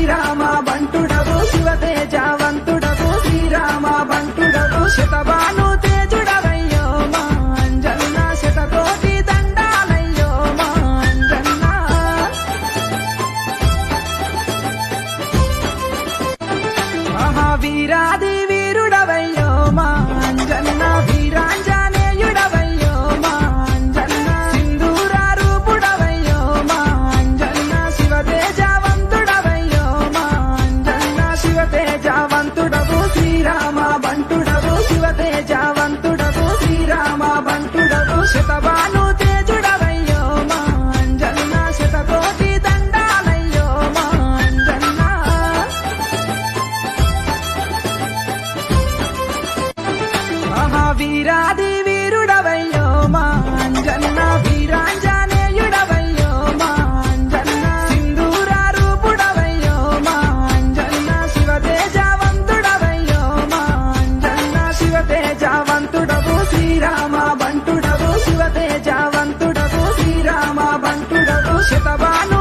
శ్రీరామ బంటుడవు శివతేజవంతుడవు శ్రీరామ బంటుడవు శతభాను తేజుడవయ్యో మా అంజన్న శతకోటి దండాలయ్యో మా అంజన్న మహావీరాది వీరుడవయ్యో మా అంజన్న వీరాంజనేయుడవయ్యో మా అంజన్న సింధూర రూపుడవయ్యో మా అంజన్న శివతేజవంతుడవయ్యో మా అంజన్న శివతేజవంతుడవు శ్రీరామ బంటుడవు శివతేజవంతుడవు శ్రీరామ బంటుడవు శతభాను తేజుడవయ్యో మా అంజన్న శతకోటి దండాలయ్యో మా అంజన్న మహావీరాది వీరుడవయ్యో మా అంజన్న వీరాంజనేయుడవయ్యో మా అంజన్న సింధూర రూపుడవయ్యో మా అంజన్న శివతేజవంతుడవయ్యో మా అంజన్న శివతేజవంతుడవు శ్రీరామ బంటుడవు శివతేజవంతుడవు శ్రీరామ బంటుడవు శతభాను